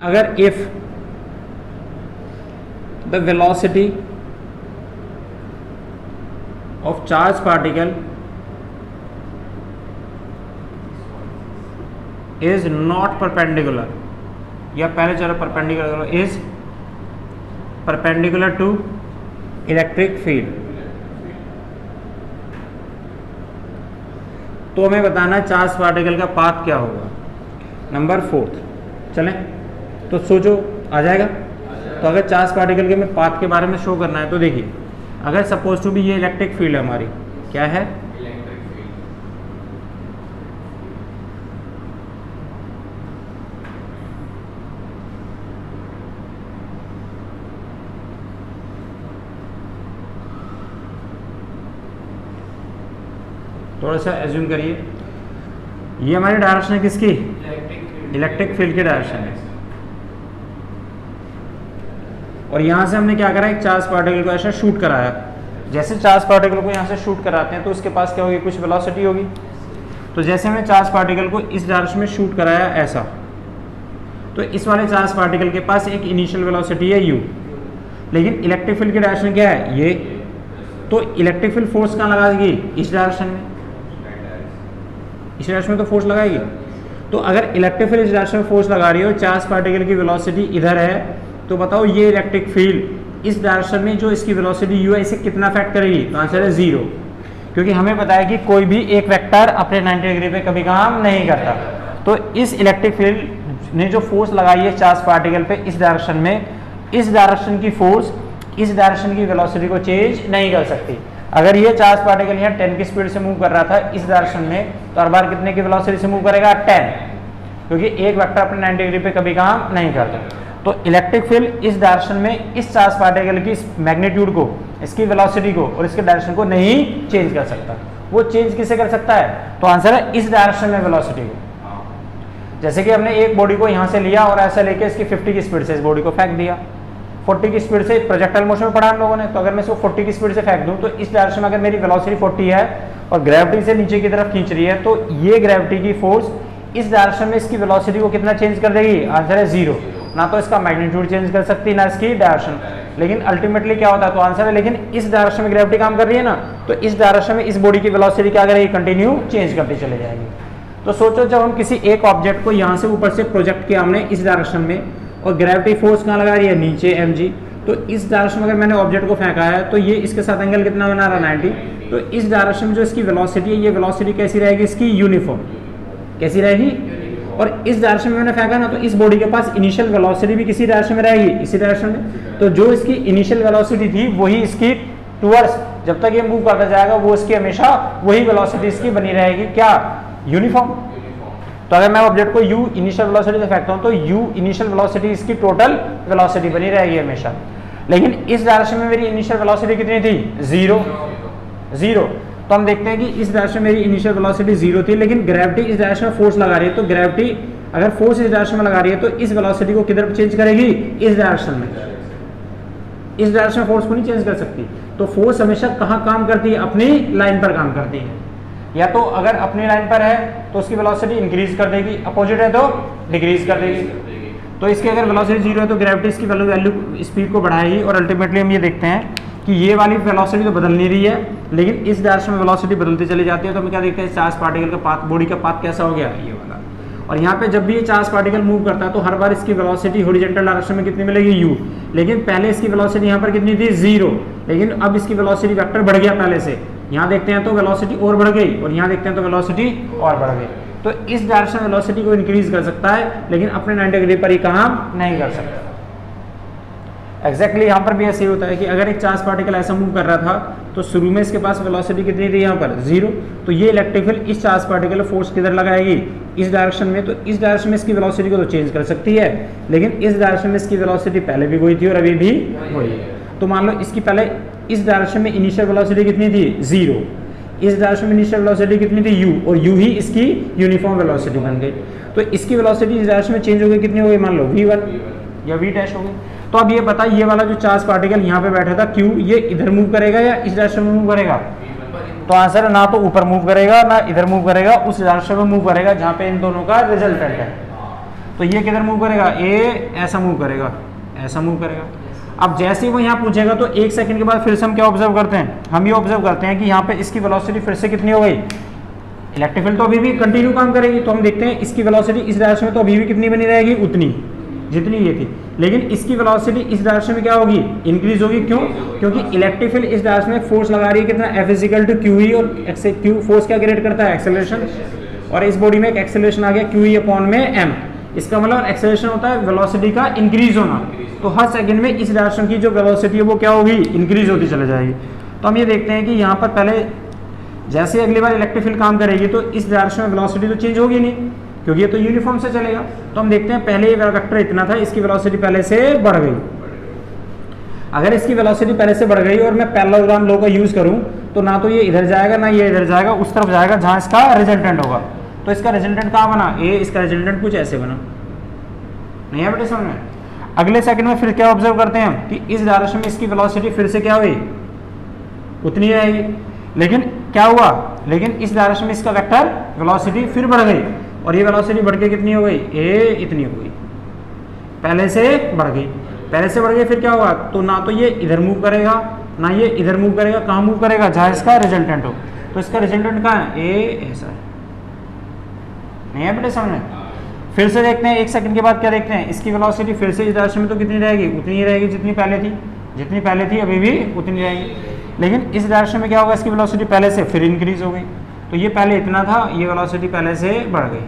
अगर if the velocity of charge particle is not perpendicular, या पहले चलो perpendicular, is perpendicular to electric field, तो हमें बताना है चार्ज पार्टिकल का पाथ क्या होगा। नंबर 4 चलें, तो सोचो आ जाएगा। तो अगर चार्ज पार्टिकल के में पाथ के बारे में शो करना है तो देखिए, अगर सपोज टू भी ये इलेक्ट्रिक फील्ड है हमारी, क्या है इलेक्ट्रिक फील्ड, थोड़ा सा एज्यूम करिए, ये हमारी डायरेक्शन है किसकी, इलेक्ट्रिक फील्ड की डायरेक्शन है। और यहाँ से हमने क्या करा, एक चार्ज पार्टिकल को ऐसा शूट कराया। जैसे चार्ज पार्टिकल को यहाँ से शूट कराते हैं तो उसके पास क्या होगी, कुछ वेलोसिटी होगी। तो जैसे हमने चार्ज पार्टिकल को इस डायरेक्शन में शूट कराया ऐसा, तो इस वाले चार्ज पार्टिकल के पास एक इनिशियल वेलोसिटी है u, लेकिन इलेक्ट्रिक फील्ड की डायरेक्शन क्या है ये, तो इलेक्ट्रिक फील्ड फोर्स कहाँ लगाएगी, इस डायरेक्शन में, इस डायरेक्शन में तो फोर्स लगाएगी। तो अगर इलेक्ट्रिक फील्ड इस डायरेक्शन में फोर्स लगा रही हो, चार्ज पार्टिकल की वेलोसिटी इधर है, तो बताओ ये इलेक्ट्रिक फील्ड इस डायरेक्शन में जो इसकी वेलोसिटी u है इसे कितना अफेक्ट करेगी, तो आंसर है 0, क्योंकि हमें पता है कि कोई भी एक वेक्टर अपने 90 डिग्री पे कभी काम नहीं करता। तो इस इलेक्ट्रिक फील्ड ने जो फोर्स लगाई है चार्ज पार्टिकल पे इस डायरेक्शन में, इस डायरेक्शन की फोर्स इस डायरेक्शन की वेलोसिटी को चेंज नहीं कर सकती। अगर ये चार्ज पार्टिकल यहाँ 10 की स्पीड से मूव कर रहा था इस डायरेक्शन में, तो हर बार कितने की वेलोसिटी से मूव करेगा, 10, क्योंकि एक वेक्टर अपने 90 डिग्री पे कभी काम नहीं करता। तो इलेक्ट्रिक फील्ड इस डायरेक्शन में इस चार्ज पार्टिकल की मैग्नीट्यूड को, इसकी वेलोसिटी को और इसके डायरेक्शन को नहीं चेंज कर सकता। वो चेंज किसे कर सकता है, तो आंसर है इस डायरेक्शन में वेलोसिटी को। जैसे कि हमने एक बॉडी को यहाँ से लिया और ऐसा लेके इसकी 50 की स्पीड से इस बॉडी को फेंक दिया, 40 की स्पीड से प्रोजेक्टाइल मोशन में पढ़ा हम लोगों ने। तो अगर मैं इसको 40 की स्पीड से फेंक दूं, तो इस डायरेक्शन में अगर मेरी वेलोसिटी 40 है और ग्रेविटी से नीचे की तरफ खींच रही है, तो ये ग्रेविटी की फोर्स इस डायरेक्शन में इसकी वेलोसिटी को कितना चेंज कर देगी, आंसर है 0। ना तो इसका मैग्नीट्यूड चेंज कर सकती, ना इसकी डायरेक्शन। लेकिन अल्टीमेटली क्या होता है, तो आंसर है, लेकिन इस डायरेक्शन में ग्रेविटी काम कर रही है ना, तो इस डायरेक्शन में इस बॉडी की वेलोसिटी क्या करेगी, कंटिन्यू चेंज करती चली जाएगी। तो सोचो जब हम किसी एक ऑब्जेक्ट को यहाँ से ऊपर से प्रोजेक्ट किया हमने इस डायरेक्शन में, और ग्रेविटी फोर्स कहाँ लगा रही है, नीचे mg, तो इस डायरेक्शन में अगर मैंने ऑब्जेक्ट को फेंका है तो ये इसके साथ एंगल कितना बना रहा है, 90। तो इस डायरेक्शन में जो इसकी वेलोसिटी है, ये वेलोसिटी कैसी रहेगी, इसकी यूनिफॉर्म कैसी रहेगी। और इस डायरेक्शन में मैंने फेंका ना, तो इस बॉडी के पास इनिशियल वेलोसिटी भी किसी डायरेक्शन में रहेगी, इसी डायरेक्शन में। तो जो इसकी इनिशियल वेलोसिटी थी वही इसकी टुवर्ड्स, जब तक ये मूव करता जाएगा वो इसकी हमेशा वही वेलोसिटी इसकी बनी रहेगी, क्या, यूनिफॉर्म। तो अगर मैं ऑब्जेक्ट को u इनिशियल वेलोसिटी से फेंकता हूं, तो u इनिशियल वेलोसिटी इसकी टोटल वेलोसिटी बनी रहेगी हमेशा। लेकिन इस डायरेक्शन में मेरी इनिशियल वेलोसिटी कितनी थी, 0। तो हम देखते हैं कि इस डायरेक्शन में मेरी इनिशियल वेलोसिटी 0 थी, लेकिन ग्रेविटी इस डायरेक्शन में फोर्स लगा रही है। तो ग्रेविटी अगर फोर्स इस डायरेक्शन में लगा रही है, तो इस वेलोसिटी को किधर चेंज करेगी, इस डायरेक्शन में। इस डायरेक्शन में फोर्स को नहीं चेंज कर सकती। तो फोर्स हमेशा कहाँ काम करती है, अपनी लाइन पर काम करती है। या तो अगर अपनी लाइन पर है तो उसकी वेलोसिटी इंक्रीज कर देगी, अपोजिट है तो डिक्रीज कर देगी। तो इसकी अगर वेलोसिटी 0 है तो ग्रेविटी इसकी वैल्यू स्पीड को बढ़ाएगी, और अल्टीमेटली हम ये देखते हैं कि ये वाली वेलोसिटी तो बदल नहीं रही है, लेकिन इस डायरेक्शन में वेलोसिटी बदलती चली जाती है। तो हम क्या देखते हैं, चार्ज पार्टिकल का पाथ, बॉडी का पाथ कैसा हो गया, ये वाला। और यहाँ पे जब भी ये चार्ज पार्टिकल मूव करता है तो हर बार इसकी वेलोसिटी हॉरिजॉन्टल डायरेक्शन में कितनी मिलेगी, u। लेकिन पहले इसकी वेलोसिटी यहाँ पर कितनी थी, 0, लेकिन अब इसकी वेलोसिटी वेक्टर बढ़ गया पहले से। यहाँ देखते हैं तो वेलोसिटी और बढ़ गई, और यहाँ देखते हैं तो वेलोसिटी और बढ़ गई। तो इस डायरेक्शन में वेलोसिटी को इंक्रीज कर सकता है, लेकिन अपने 90 डिग्री पर ही काम नहीं कर सकता। एग्जैक्टली यहाँ पर भी ऐसे ही होता है कि अगर एक चार्ज पार्टिकल ऐसा मूव कर रहा था, तो शुरू में इसके पास वेलोसिटी कितनी थी, यहाँ पर 0। तो ये इलेक्ट्रिक फील्ड इस चार्ज पार्टिकल फोर्स किधर लगाएगी, इस डायरेक्शन में। तो इस डायरेक्शन में इसकी वेलोसिटी को तो चेंज कर सकती है, लेकिन इस डायरेक्शन में इसकी वेलोसिटी पहले भी वही थी और अभी भी वही है। तो मान लो इसकी पहले इस डायरेक्शन में इनिशियल वेलोसिटी कितनी थी, 0। इस डायरेक्शन में इनिशियल वेलोसिटी कितनी थी, u, और u ही इसकी यूनिफॉर्म वेलोसिटी बन गई। तो इसकी वेलोसिटी इस डायरेक्शन में चेंज हो गई, कितनी हो गई, मान लो v1 या v डैश हो गई। तो अब ये बता, ये वाला जो चार्ज पार्टिकल यहाँ पे बैठा था q, ये इधर मूव करेगा या इस डायरेक्शन में मूव करेगा, तो आंसर है ना तो ऊपर मूव करेगा ना इधर मूव करेगा, उस डायरेक्शन में मूव करेगा जहाँ पे इन दोनों का रिजल्टेंट है। तो ये किधर मूव करेगा, ए ऐसा मूव करेगा, ऐसा मूव करेगा। अब जैसे ही वो यहाँ पूछेगा तो 1 सेकंड के बाद फिर से हम क्या ऑब्जर्व करते हैं, हम ये ऑब्जर्व करते हैं कि यहाँ पे इसकी वेलोसिटी फिर से कितनी हो गई, इलेक्ट्रिक फील्ड तो अभी भी कंटिन्यू काम करेगी, तो हम देखते हैं इसकी वेलोसिटी इस डायरेक्शन में तो अभी भी कितनी बनी रहेगी, उतनी जितनी ये थी, लेकिन इसकी वेलोसिटी इस डायरेक्शन में क्या होगी, इंक्रीज होगी। क्यों, क्योंकि इलेक्ट्रिक फील्ड इस डायरेक्शन में फोर्स लगा रही है कितना, F = QE, और Q फोर्स क्या क्रिएट करता है, एक्सेलरेशन, और इस बॉडी में एक एक्सेलरेशन आ गया QE/m। इसका मतलब एक्सेलरेशन होता है वेलोसिटी का इंक्रीज होना, तो हर सेकंड में इस डायरेक्शन की जो वेलोसिटी है वो क्या होगी, इंक्रीज होती चली जाएगी। तो हम ये देखते हैं कि यहाँ पर पहले जैसे अगली बार इलेक्ट्रिक फील्ड काम करेगी तो इस डायरेक्शन में वेलोसिटी तो चेंज होगी नहीं, क्योंकि ये तो यूनिफॉर्म से चलेगा। तो हम देखते हैं पहले ये वेक्टर इतना था, इसकी वेलोसिटी पहले से बढ़ गई। अगर इसकी वेलोसिटी पहले से बढ़ गई और मैं पैरेललोग्राम लॉ का यूज करूं तो ना तो ये इधर जाएगा ना ये इधर जाएगा, उस तरफ जाएगा जहां इसका रिजल्टेंट होगा। तो इसका रिजल्टेंट कहाँ बना, ए, इसका रिजल्टेंट कुछ ऐसे बना, नहीं है बेटे समझ में। अगले सेकंड में फिर क्या ऑब्जर्व करते हैं हम कि इस डायरेक्शन में इसकी वेलोसिटी फिर से क्या हुई, उतनी रहेगी, लेकिन क्या हुआ, लेकिन इस डायरेक्शन में इसका वेक्टर वेलोसिटी फिर बढ़ गई, और ये वेलोसिटी बढ़ के कितनी हो गई, ए इतनी हो गई, पहले से बढ़ गई, पहले से बढ़ गई। फिर क्या होगा, तो ना तो ये इधर मूव करेगा ना ये इधर मूव करेगा, कहाँ मूव करेगा, जहाँ इसका रिजल्टेंट हो। तो इसका रिजल्टेंट कहाँ है, ए ऐसा है, नहीं है बेटे समझ में। फिर से देखते हैं 1 सेकंड के बाद क्या देखते हैं, इसकी वेलोसिटी फिर से इस डायरेक्शन में तो कितनी रहेगी, उतनी ही रहेगी जितनी पहले थी, जितनी पहले थी अभी भी उतनी रहेगी, लेकिन इस डायरेक्शन में क्या होगा, इसकी वेलोसिटी पहले से फिर इंक्रीज हो गई। तो ये पहले इतना था, ये वेलोसिटी पहले से बढ़ गई,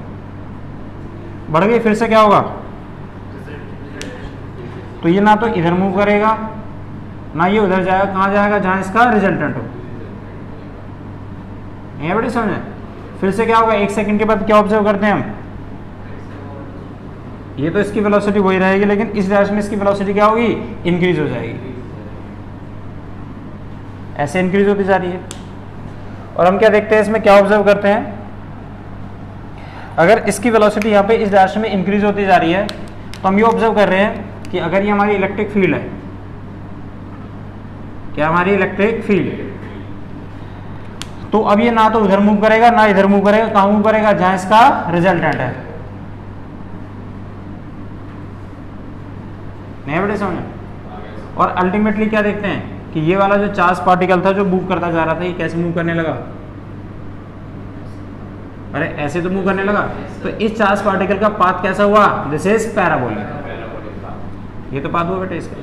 बढ़ गई, फिर से क्या होगा, तो ये ना तो इधर मूव करेगा ना ये उधर जाएगा, कहाँ जाएगा, जहाँ इसका रिजल्टेंट हो, ये बड़ी समझ। फिर से क्या होगा, 1 सेकंड के बाद क्या ऑब्जर्व करते हैं हम, ये तो इसकी वेलोसिटी वही रहेगी, लेकिन इस डायरेक्शन में इसकी वेलोसिटी क्या होगी, इंक्रीज हो जाएगी, ऐसे इंक्रीज होती जा रही है। और हम क्या देखते हैं इसमें, क्या ऑब्जर्व करते हैं, अगर इसकी वेलोसिटी यहाँ पे इस डायरेक्शन में इंक्रीज होती जा रही है तो हम ये ऑब्जर्व कर रहे हैं कि अगर ये हमारी इलेक्ट्रिक फील्ड है, क्या हमारी इलेक्ट्रिक फील्ड, तो अब ये ना तो उधर मूव करेगा ना इधर मूव करेगा, कहाँ मूव करेगा, जहां इसका रिजल्टेंट है, नहीं बेटे समझ। और अल्टीमेटली क्या देखते हैं कि ये वाला जो चार्ज पार्टिकल था जो मूव करता जा रहा था, ये कैसे मूव करने लगा, अरे ऐसे तो मूव करने लगा। तो इस चार्ज पार्टिकल का पाथ कैसा हुआ, दिस इज पैराबोलिक, ये तो पाथ हुआ बेटे इसका,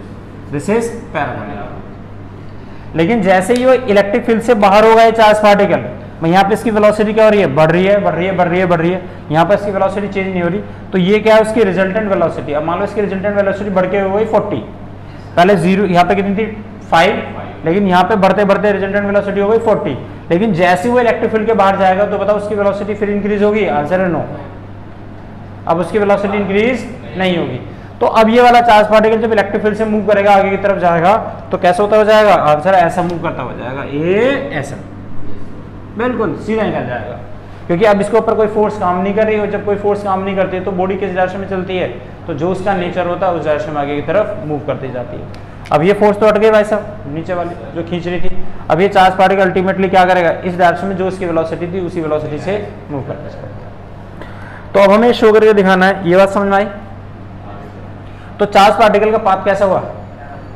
दिस इज पैराबोलिक। लेकिन जैसे ही वो इलेक्ट्रिक फील्ड से बाहर होगा ये चार्ज पार्टिकल, यहाँ पे इसकी वेलोसिटी क्या हो रही है, बढ़ रही है, बढ़ रही है, बढ़ रही है, बढ़ रही है, यहाँ पर इसकी वेलोसिटी चेंज नहीं हो रही, तो ये क्या है, उसकी रिजल्टेंट वेलोसिटी। अब मान लो इसकी रिजल्टेंट वेलोसिटी बढ़ के हो गई 40, पहले 0, यहाँ पे कितनी थी 5, लेकिन यहाँ पे बढ़ते बढ़ते रिजल्टेंट वेलोसिटी हो गई 40, लेकिन जैसे वो इलेक्ट्रिक फील्ड के बाहर जाएगा तो बताओ उसकी वेलोसिटी फिर इंक्रीज होगी, आंसर है नो, अब उसकी वेलोसिटी इंक्रीज नहीं होगी। तो अब ये वाला चार्ज पार्टिकल जब इलेक्ट्रिक फील्ड से मूव करेगा आगे की तरफ जाएगा तो कैसा होता हो जाएगा, आंसर ऐसा मूव करता हो जाएगा, ए ऐसा, बिल्कुल सीधा निकल जाएगा, क्योंकि अब इसके ऊपर कोई फोर्स काम नहीं कर रही, और जब कोई फोर्स काम नहीं करती है तो बॉडी किस डायरेक्शन में चलती है, तो जो उसका नेचर होता है उस डायरेक्शन में आगे की तरफ मूव करती जाती है। अब ये फोर्स तो हट गई भाई साहब नीचे वाली जो खींच रही थी, अब ये चार्ज पार्टिकल अल्टीमेटली क्या करेगा, इस डायरेक्शन में जो उसकी वेलोसिटी थी उसी वेलोसिटी से मूव करता जाएगा। तो अब हमें शो करके दिखाना है, ये बात समझ में आई। तो चार्ज पार्टिकल का पाथ कैसा हुआ,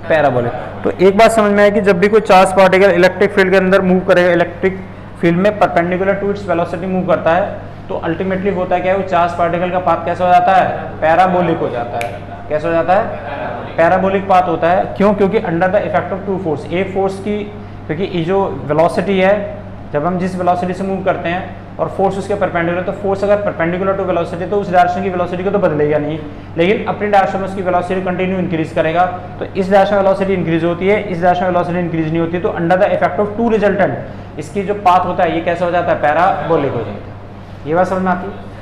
पैराबोलिक। तो एक बात समझ में आई कि जब भी कोई चार्ज पार्टिकल इलेक्ट्रिक फील्ड के अंदर मूव करेगा, इलेक्ट्रिक फील्ड में perpendicular to its velocity move करता है, तो अल्टीमेटली होता है क्या है, वो चार्ज पार्टिकल का पाथ कैसा हो जाता है, पैराबोलिक हो जाता है। कैसा हो जाता है, पैराबोलिक पाथ होता है। क्यों, क्योंकि under the effect of two force, एक फोर्स की, क्योंकि ये जो वेलोसिटी है, जब हम जिस वेलोसिटी से मूव करते हैं और फोर्स उसके परपेंडिकुलर, तो फोर्स अगर परपेंडिकुलर टू वेलोसिटी तो उस डायरेक्शन की वेलोसिटी को तो बदलेगा नहीं, लेकिन अपनी डायरेक्शन में उसकी वेलोसिटी कंटिन्यू इंक्रीज करेगा। तो इस डायरेक्शन वेलोसिटी इंक्रीज होती है, इस डायरेक्शन वेलोसिटी इंक्रीज नहीं होती, तो under the effect of two resultant इसकी जो पाथ होता है ये कैसा हो जाता है, पैराबोलिक हो जाता है। ये बात समझ में आती है।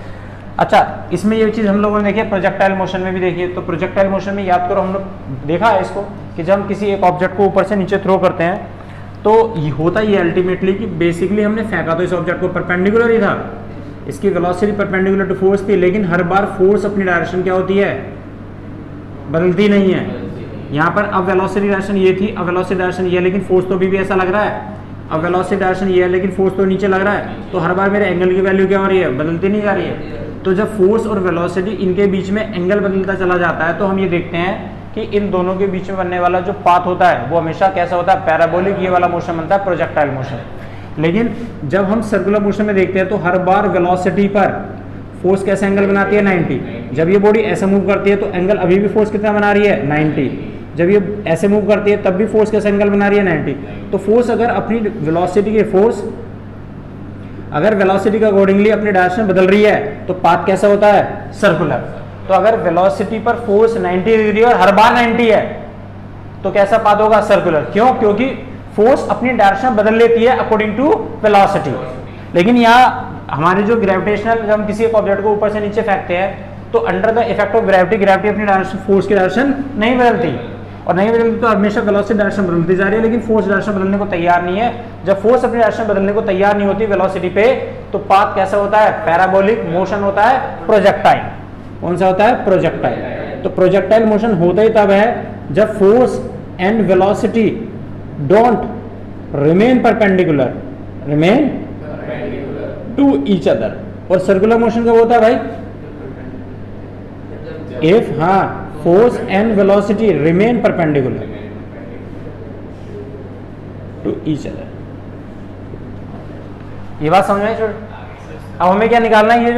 अच्छा, इसमें ये चीज़ हम लोगों ने देखी है, प्रोजेक्टाइल मोशन में भी देखी है। तो प्रोजेक्टाइल मोशन में याद करो, हम लोग देखा है इसको कि जब हम किसी एक ऑब्जेक्ट को ऊपर से नीचे थ्रो करते हैं तो ये होता ही है अल्टीमेटली कि बेसिकली हमने फेंका तो इस ऑब्जेक्ट को परपेंडिकुलर ही था, इसकी वेलोसिटी परपेंडिकुलर टू फोर्स थी, लेकिन हर बार फोर्स अपनी डायरेक्शन क्या होती है, बदलती नहीं है। यहाँ पर अब वेलोसिटी डायरेक्शन ये थी, अब वेलोसिटी डायरेक्शन ये है, लेकिन फोर्स तो भी ऐसा लग रहा है। अब वेलोसिटी डायरेक्शन ये है लेकिन फोर्स तो नीचे लग रहा है, तो हर बार मेरे एंगल की वैल्यू क्या हो रही है, बदलती नहीं जा रही है। तो जब फोर्स और वेलोसिटी इनके बीच में एंगल बदलता चला जाता है तो हम ये देखते हैं कि इन दोनों के बीच में बनने वाला जो पाथ होता है वो हमेशा कैसा होता है, पैराबोलिक ये वाला मोशन बनता है, प्रोजेक्टाइल मोशन। लेकिन जब हम सर्कुलर मोशन में देखते हैं तो हर बार वेलोसिटी पर फोर्स कैसा एंगल बनाती है, 90। जब ये बॉडी ऐसे मूव करती है तो एंगल अभी भी फोर्स कितना बना रही है, 90। जब ये ऐसे मूव करती है तब भी फोर्स कैसा एंगल बना रही है, 90। तो फोर्स अगर अपनी वेलोसिटी के फोर्स अगर वेलोसिटी का अकॉर्डिंगली अपनी डायरेक्शन बदल रही है तो पाथ कैसा होता है, सर्कुलर। तो अगर वेलोसिटी पर फोर्स 90 डिग्री और हर बार 90 है तो कैसा पाथ होगा, सर्कुलर। क्यों? क्योंकि फोर्स अपनी डायरेक्शन बदल लेती है अकॉर्डिंग टू वेलोसिटी। लेकिन यहाँ हमारे जो ग्रेविटेशनल, जब हम किसी एक ऑब्जेक्ट को ऊपर से नीचे फेंकते हैं तो under the effect of gravity अपनी डायरेक्शन, फोर्स की डायरेक्शन नहीं बदलती, और नहीं बदलती तो हमेशा वेलोसिटी डायरेक्शन बदलती जा रही है, लेकिन फोर्स डायरेक्शन बदलने को तैयार नहीं है। जब फोर्स अपनी डायरेक्शन बदलने को तैयार नहीं होती वेलोसिटी पे तो पाथ कैसा होता है, पैराबोलिक मोशन होता है, प्रोजेक्टाइल। कौन सा होता है, प्रोजेक्टाइल। तो प्रोजेक्टाइल मोशन होता ही तब है जब force and velocity don't remain perpendicular, remain to each other. और सर्कुलर मोशन कब होता है भाई, if force and velocity remain perpendicular to each other. ये बात समझ में आई? अब हमें क्या निकालना है, ये